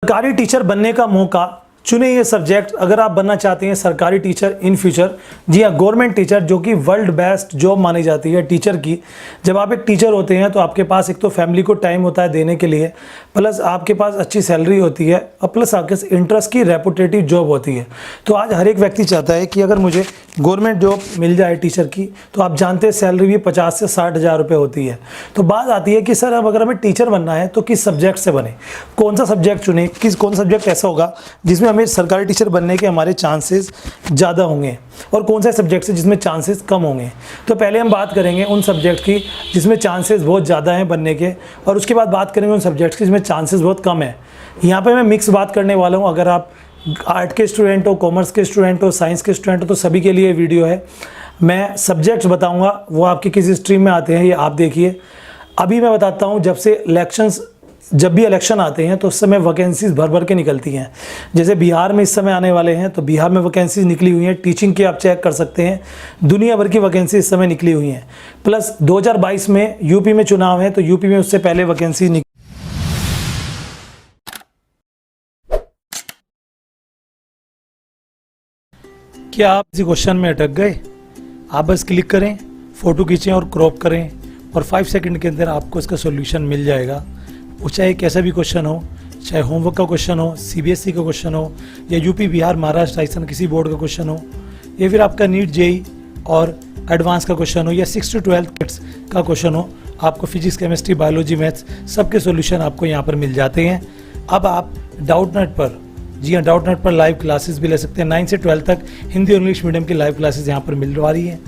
सरकारी टीचर बनने का मौका, चुने ये सब्जेक्ट अगर आप बनना चाहते हैं सरकारी टीचर इन फ्यूचर। जी हाँ, गवर्नमेंट टीचर जो कि वर्ल्ड बेस्ट जॉब मानी जाती है टीचर की। जब आप एक टीचर होते हैं तो आपके पास एक तो फैमिली को टाइम होता है देने के लिए, प्लस आपके पास अच्छी सैलरी होती है और प्लस आपके इंटरेस्ट की रेपुटेटिव जॉब होती है। तो आज हर एक व्यक्ति चाहता है कि अगर मुझे गवर्नमेंट जॉब मिल जाए टीचर की, तो आप जानते हैं सैलरी भी 50 से 60 हज़ार रुपये होती है। तो बात आती है कि सर अब अगर हमें टीचर बनना है तो किस सब्जेक्ट से बने, कौन सा सब्जेक्ट चुने, कौन सा सब्जेक्ट ऐसा होगा जिसमें हमें सरकारी टीचर बनने के हमारे चांसेस ज़्यादा होंगे और कौन सा सब्जेक्ट से जिसमें चांसेस कम होंगे। तो पहले हम बात करेंगे उन सब्जेक्ट की जिसमें चांसेस बहुत ज़्यादा हैं बनने के, और उसके बाद बात करेंगे उन सब्जेक्ट्स की जिसमें चांसेस बहुत कम है। यहाँ पे मैं मिक्स बात करने वाला हूँ। अगर आप आर्ट के स्टूडेंट हो, कॉमर्स के स्टूडेंट हो, साइंस के स्टूडेंट हो, तो सभी के लिए वीडियो है। मैं सब्जेक्ट्स बताऊँगा, वो आपके किस स्ट्रीम में आते हैं ये आप देखिए। अभी मैं बताता हूँ, जब भी इलेक्शन आते हैं तो उस समय वैकेंसीज भर भर के निकलती हैं। जैसे बिहार में इस समय आने वाले हैं तो बिहार में वैकेंसीज निकली हुई हैं, टीचिंग की आप चेक कर सकते हैं, दुनिया भर की वैकेंसी इस समय निकली हुई हैं। प्लस 2022 में यूपी में चुनाव है तो यूपी में उससे पहले वैकेंसी निकली। क्या आप इसी क्वेश्चन में अटक गए? आप बस क्लिक करें, फोटो खींचें और क्रॉप करें और 5 सेकंड के अंदर आपको इसका सॉल्यूशन मिल जाएगा। वो चाहे कैसा भी क्वेश्चन हो, चाहे होमवर्क का क्वेश्चन हो, सीबीएसई का क्वेश्चन हो, या यूपी, बिहार, महाराष्ट्र, राजस्थान किसी बोर्ड का क्वेश्चन हो, या फिर आपका नीट, जेई और एडवांस का क्वेश्चन हो, या 6 to 12 किट्स का क्वेश्चन हो, आपको फिजिक्स, केमिस्ट्री, बायोलॉजी, मैथ्स सबके सॉल्यूशन आपको यहाँ पर मिल जाते हैं। अब आप डाउटनेट पर, जी हाँ, डाउटनेट पर लाइव क्लासेस भी ले सकते हैं। 9 से 12 तक हिंदी और इंग्लिश मीडियम की लाइव क्लासेस यहाँ पर मिल रही हैं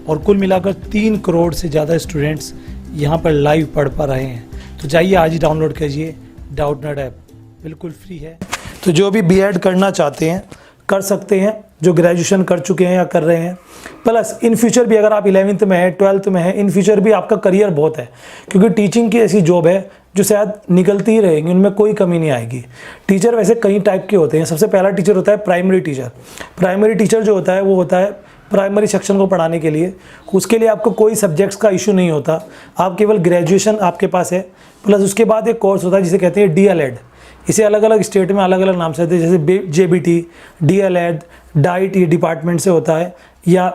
और कुल मिलाकर 3 करोड़ से ज़्यादा स्टूडेंट्स यहाँ पर लाइव पढ़ पा रहे हैं। तो जाइए आज ही डाउनलोड कीजिए डाउटनेट ऐप, बिल्कुल फ्री है। तो जो भी बीएड करना चाहते हैं कर सकते हैं, जो ग्रेजुएशन कर चुके हैं या कर रहे हैं। प्लस इन फ्यूचर भी अगर आप 11th में है, 12th में है, इन फ्यूचर भी आपका करियर बहुत है, क्योंकि टीचिंग की ऐसी जॉब है जो शायद निकलती ही रहेगी, उनमें कोई कमी नहीं आएगी। टीचर वैसे कई टाइप के होते हैं। सबसे पहला टीचर होता है प्राइमरी टीचर। प्राइमरी टीचर जो होता है वो होता है प्राइमरी सेक्शन को पढ़ाने के लिए। उसके लिए आपको कोई सब्जेक्ट्स का इशू नहीं होता, आप केवल ग्रेजुएशन आपके पास है। प्लस उसके बाद एक कोर्स होता है जिसे कहते हैं डीएलएड। इसे अलग अलग स्टेट में अलग अलग नाम से होते हैं, जैसे जेबीटी, डीएलएड, डाइट ये डिपार्टमेंट से होता है, या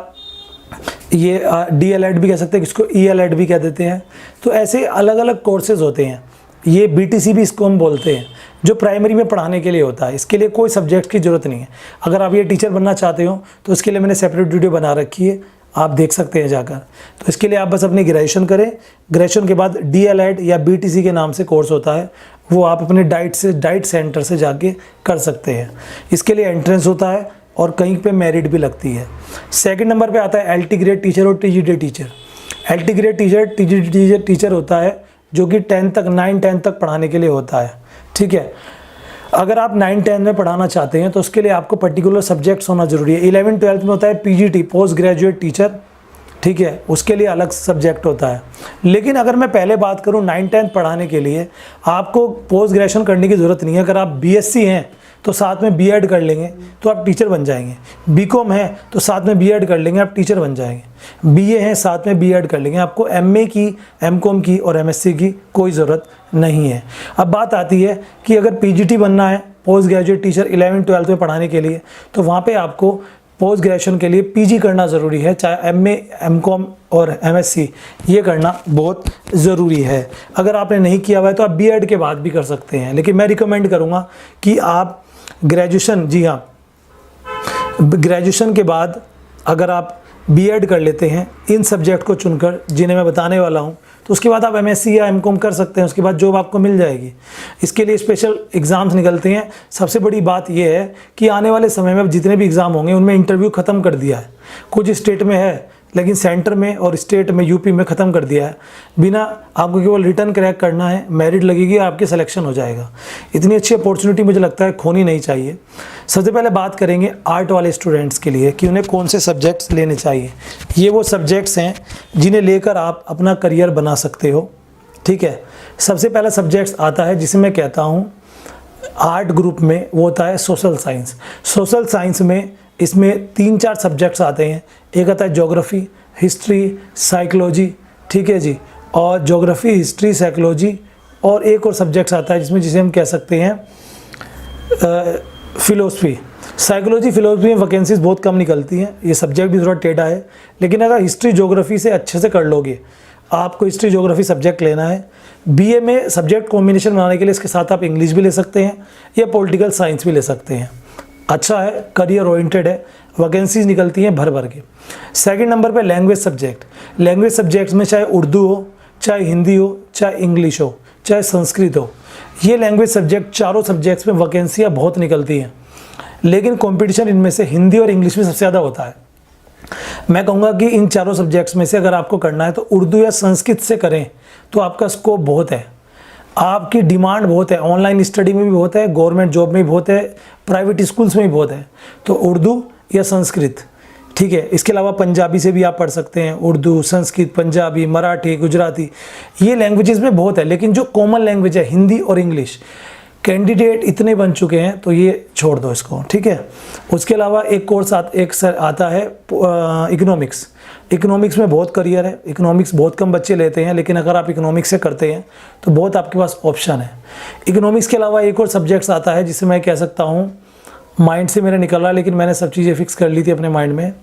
ये डीएलएड भी कह सकते हैं, इसको ईएलएड भी कह देते हैं। तो ऐसे अलग अलग कोर्सेज होते हैं। ये बीटीसी भी इसको हम बोलते हैं, जो प्राइमरी में पढ़ाने के लिए होता है। इसके लिए कोई सब्जेक्ट की ज़रूरत नहीं है। अगर आप ये टीचर बनना चाहते हो तो इसके लिए मैंने सेपरेट वीडियो बना रखी है, आप देख सकते हैं जाकर। तो इसके लिए आप बस अपनी ग्रेजुएशन करें। ग्रेजुएशन के बाद डीएलएड या बीटीसी के नाम से कोर्स होता है, वो आप अपने डाइट सेंटर से जाके कर सकते हैं। इसके लिए एंट्रेंस होता है और कहीं पे मेरिट भी लगती है। सेकंड नंबर पे आता है एलटी ग्रेड टीचर और TGT teacher. LT grade teacher, TGT teacher होता है जो कि 9 10 तक पढ़ाने के लिए होता है। ठीक है, अगर आप 9 10 में पढ़ाना चाहते हैं तो उसके लिए आपको पर्टिकुलर सब्जेक्ट्स होना जरूरी है। 11 12 में होता है पीजीटी, पोस्ट ग्रेजुएट टीचर। ठीक है, उसके लिए अलग सब्जेक्ट होता है। लेकिन अगर मैं पहले बात करूं 9 10 पढ़ाने के लिए, आपको पोस्ट ग्रेजुएशन करने की ज़रूरत नहीं है। अगर आप बीएससी हैं तो साथ में बीएड कर लेंगे तो आप टीचर बन जाएंगे। बीकॉम है तो साथ में बीएड कर लेंगे, आप टीचर बन जाएंगे। बीए है साथ में बीएड कर लेंगे। आपको एमए की, एमकॉम की और एमएससी की कोई ज़रूरत नहीं है। अब बात आती है कि अगर पीजीटी बनना है, पोस्ट ग्रेजुएट टीचर 11 12 में पढ़ाने के लिए, तो वहाँ पे आपको पोस्ट ग्रेजुएशन के लिए पीजी करना ज़रूरी है। चाहे एमए, एमकॉम और एमएससी ये करना बहुत ज़रूरी है। अगर आपने नहीं किया हुआ है तो आप बीएड के बाद भी कर सकते हैं, लेकिन मैं रिकमेंड करूँगा कि आप ग्रेजुएशन, जी हाँ, ग्रेजुएशन के बाद अगर आप बीएड कर लेते हैं इन सब्जेक्ट को चुनकर जिन्हें मैं बताने वाला हूँ, तो उसके बाद आप एमएससी या एमकॉम कर सकते हैं। उसके बाद जॉब आपको मिल जाएगी। इसके लिए स्पेशल एग्ज़ाम्स निकलते हैं। सबसे बड़ी बात यह है कि आने वाले समय में जितने भी एग्ज़ाम होंगे उनमें इंटरव्यू ख़त्म कर दिया है। कुछ स्टेट में है, लेकिन सेंटर में और स्टेट में, यूपी में ख़त्म कर दिया है। बिना, आपको केवल रिटर्न क्रैक करना है, मेरिट लगेगी, आपके सिलेक्शन हो जाएगा। इतनी अच्छी अपॉर्चुनिटी मुझे लगता है खोनी नहीं चाहिए। सबसे पहले बात करेंगे आर्ट वाले स्टूडेंट्स के लिए कि उन्हें कौन से सब्जेक्ट्स लेने चाहिए। ये वो सब्जेक्ट्स हैं जिन्हें लेकर आप अपना करियर बना सकते हो। ठीक है, सबसे पहला सब्जेक्ट्स आता है जिसे मैं कहता हूँ आर्ट ग्रुप में, वो होता है सोशल साइंस। सोशल साइंस में इसमें 3 4 सब्जेक्ट्स आते हैं। एक आता है ज्योग्राफी, हिस्ट्री, साइकोलॉजी। ठीक है जी, और ज्योग्राफी, हिस्ट्री, साइकोलॉजी, और एक और सब्जेक्ट्स आता है जिसे हम कह सकते हैं फिलोसफी, साइकोलॉजी फिलोसफी में वैकेंसीज बहुत कम निकलती हैं, ये सब्जेक्ट भी थोड़ा टेढ़ा है, लेकिन अगर हिस्ट्री ज्योग्राफी से अच्छे से कर लोगे, आपको हिस्ट्री ज्योग्राफी सब्जेक्ट लेना है, बीए में सब्जेक्ट कॉम्बिनेशन बनाने के लिए इसके साथ आप इंग्लिश भी ले सकते हैं या पॉलिटिकल साइंस भी ले सकते हैं। अच्छा है, करियर ओरिएंटेड है, वैकेंसीज निकलती हैं भर भर के। सेकंड नंबर पे लैंग्वेज सब्जेक्ट, लैंग्वेज सब्जेक्ट्स में चाहे उर्दू हो, चाहे हिंदी हो, चाहे इंग्लिश हो, चाहे संस्कृत हो, ये लैंग्वेज सब्जेक्ट चारों सब्जेक्ट्स में वैकेंसियाँ बहुत निकलती हैं, लेकिन कंपटीशन इनमें से हिंदी और इंग्लिश में सबसे ज़्यादा होता है। मैं कहूँगा कि इन चारों सब्जेक्ट्स में से अगर आपको करना है तो उर्दू या संस्कृत से करें, तो आपका स्कोप बहुत है, आपकी डिमांड बहुत है, ऑनलाइन स्टडी में भी बहुत है, गवर्नमेंट जॉब में भी बहुत है, प्राइवेट स्कूल्स में भी बहुत है। तो उर्दू या संस्कृत, ठीक है। इसके अलावा पंजाबी से भी आप पढ़ सकते हैं, उर्दू, संस्कृत, पंजाबी, मराठी, गुजराती, ये लैंग्वेजेस में बहुत है। लेकिन जो कॉमन लैंग्वेज है हिंदी और इंग्लिश, कैंडिडेट इतने बन चुके हैं तो ये छोड़ दो इसको, ठीक है। उसके अलावा एक कोर्स आता है इकोनॉमिक्स। इकोनॉमिक्स में बहुत करियर है, इकोनॉमिक्स बहुत कम बच्चे लेते हैं, लेकिन अगर आप इकोनॉमिक्स से करते हैं तो बहुत आपके पास ऑप्शन है। इकोनॉमिक्स के अलावा एक और सब्जेक्ट्स आता है जिसे मैं कह सकता हूँ, माइंड से मेरा निकल रहा है, लेकिन मैंने सब चीज़ें फिक्स कर ली थी अपने माइंड में।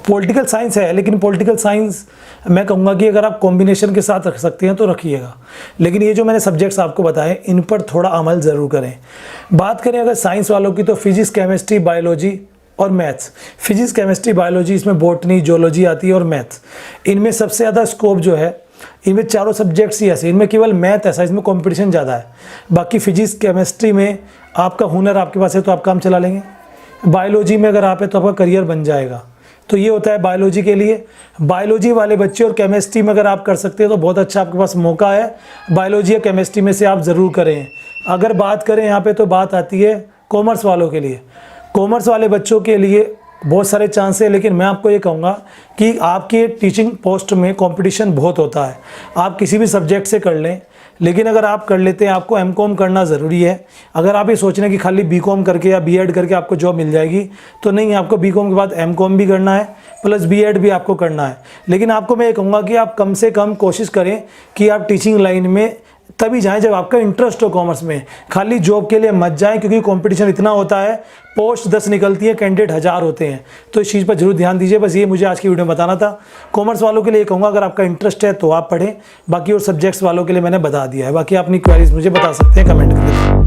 पॉलिटिकल साइंस है, लेकिन पॉलिटिकल साइंस मैं कहूँगा कि अगर आप कॉम्बिनेशन के साथ रख सकते हैं तो रखिएगा, लेकिन ये जो मैंने सब्जेक्ट्स आपको बताए इन पर थोड़ा अमल ज़रूर करें। बात करें अगर साइंस वालों की, तो फिजिक्स, केमिस्ट्री, बायोलॉजी और मैथ्स। फिजिक्स, केमिस्ट्री, बायोलॉजी, इसमें बॉटनी, जियोलॉजी आती है और मैथ्स। इनमें सबसे ज़्यादा स्कोप जो है, इनमें चारों सब्जेक्ट्स ही ऐसे, इनमें केवल मैथ ऐसा, इसमें कंपटीशन ज़्यादा है। बाकी फिजिक्स, केमिस्ट्री में आपका हुनर आपके पास है तो आप काम चला लेंगे। बायोलॉजी में अगर आप है तो आपका करियर बन जाएगा। तो ये होता है बायोलॉजी के लिए। बायोलॉजी वाले बच्चे और केमिस्ट्री में अगर आप कर सकते हैं तो बहुत अच्छा आपके पास मौका है। बायोलॉजी या केमिस्ट्री में से आप ज़रूर करें। अगर बात करें यहाँ पे तो बात आती है कॉमर्स वालों के लिए। कॉमर्स वाले बच्चों के लिए बहुत सारे चांस है, लेकिन मैं आपको ये कहूँगा कि आपके टीचिंग पोस्ट में कंपटीशन बहुत होता है। आप किसी भी सब्जेक्ट से कर लें, लेकिन अगर आप कर लेते हैं, आपको एमकॉम करना ज़रूरी है। अगर आप ये सोच रहे हैं कि खाली बीकॉम करके या बीएड करके आपको जॉब मिल जाएगी, तो नहीं, आपको बीकॉम के बाद एमकॉम भी करना है, प्लस बीएड भी आपको करना है। लेकिन आपको मैं ये कहूँगा कि आप कम से कम कोशिश करें कि आप टीचिंग लाइन में तभी जाएं जब आपका इंटरेस्ट हो कॉमर्स में। खाली जॉब के लिए मत जाएं, क्योंकि कंपटीशन इतना होता है, पोस्ट 10 निकलती है, कैंडिडेट 1000 होते हैं। तो इस चीज़ पर जरूर ध्यान दीजिए। बस ये मुझे आज की वीडियो में बताना था। कॉमर्स वालों के लिए कहूँगा अगर आपका इंटरेस्ट है तो आप पढ़ें, बाकी और सब्जेक्ट्स वालों के लिए मैंने बता दिया है। बाकी अपनी क्वेरीज मुझे बता सकते हैं कमेंट करके।